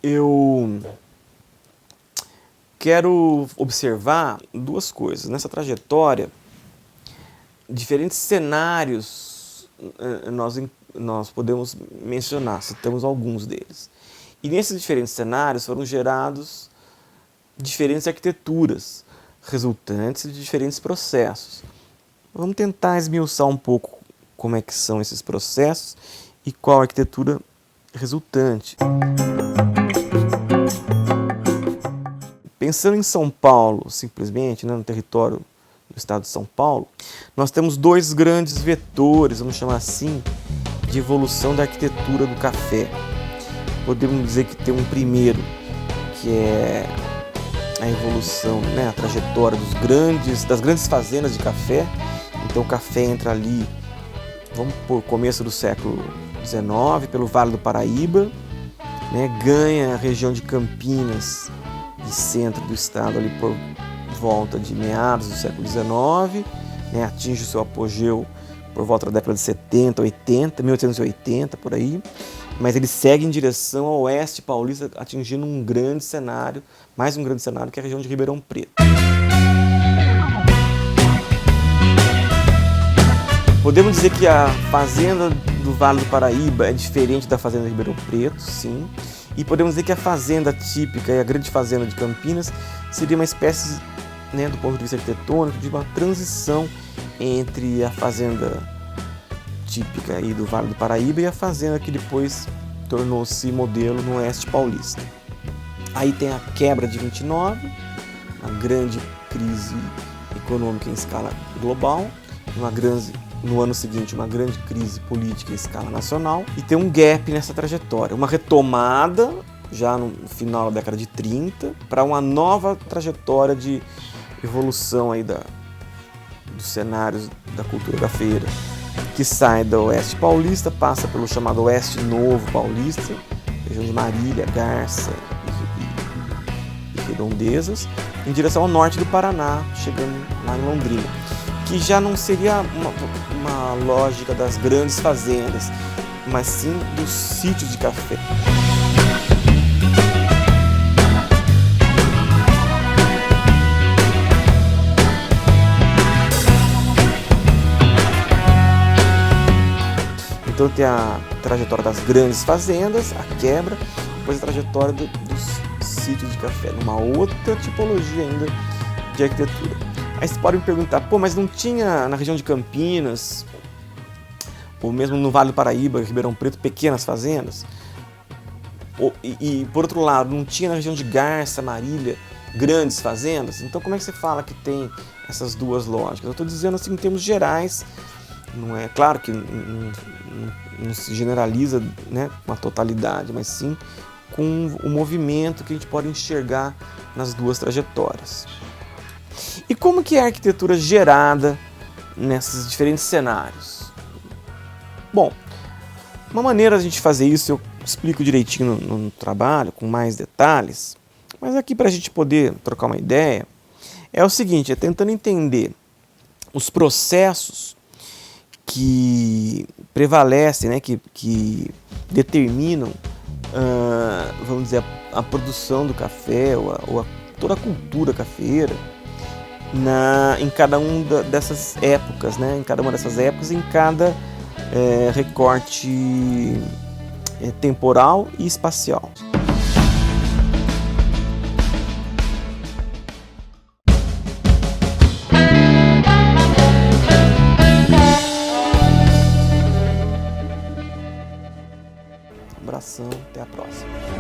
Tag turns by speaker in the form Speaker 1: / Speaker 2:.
Speaker 1: eu quero observar duas coisas. Nessa trajetória, diferentes cenários nós podemos mencionar, citamos alguns deles. E nesses diferentes cenários foram gerados diferentes arquiteturas, resultantes de diferentes processos. Vamos tentar esmiuçar um pouco como é que são esses processos e qual a arquitetura resultante. Pensando em São Paulo, simplesmente, no território do estado de São Paulo, nós temos dois grandes vetores, vamos chamar assim, de evolução da arquitetura do café. Podemos dizer que tem um primeiro, que é a evolução, a trajetória das grandes fazendas de café. Então o café entra ali, vamos por começo do século XIX, pelo Vale do Paraíba, ganha a região de Campinas e centro do estado ali por volta de meados do século XIX, atinge o seu apogeu por volta da década de 70, 80, 1880, por aí, mas ele segue em direção ao oeste paulista, atingindo um grande cenário, mais um grande cenário, que é a região de Ribeirão Preto. Podemos dizer que a fazenda do Vale do Paraíba é diferente da fazenda de Ribeirão Preto, sim. E podemos dizer que a fazenda típica e a grande fazenda de Campinas seria uma espécie, do ponto de vista arquitetônico, de uma transição entre a fazenda típica aí do Vale do Paraíba e a fazenda que depois tornou-se modelo no oeste paulista. Aí tem a quebra de 29, uma grande crise econômica em escala global, no ano seguinte, uma grande crise política em escala nacional, e tem um gap nessa trajetória, uma retomada, já no final da década de 30, para uma nova trajetória de evolução aí dos cenários da cultura cafeira, que sai do oeste paulista, passa pelo chamado oeste novo paulista, região de Marília, Garça e Redondezas, em direção ao norte do Paraná, chegando lá em Londrina, que já não seria uma lógica das grandes fazendas, mas sim dos sítios de café. Então tem a trajetória das grandes fazendas, a quebra, depois a trajetória dos sítios de café, numa outra tipologia ainda de arquitetura. Aí você pode me perguntar, mas não tinha na região de Campinas, ou mesmo no Vale do Paraíba, Ribeirão Preto, pequenas fazendas? E por outro lado, não tinha na região de Garça, Marília, grandes fazendas? Então como é que você fala que tem essas duas lógicas? Eu estou dizendo assim em termos gerais, não é claro que não se generaliza uma totalidade, mas sim com o movimento que a gente pode enxergar nas duas trajetórias. E como que é a arquitetura gerada nesses diferentes cenários? Bom, uma maneira de a gente fazer isso, eu explico direitinho no trabalho, com mais detalhes, mas aqui para a gente poder trocar uma ideia, é o seguinte, é tentando entender os processos que prevalecem, que determinam, vamos dizer, a produção do café ou toda a cultura cafeeira em cada uma dessas épocas, em cada uma dessas épocas, em cada recorte temporal e espacial. Um abração, até a próxima.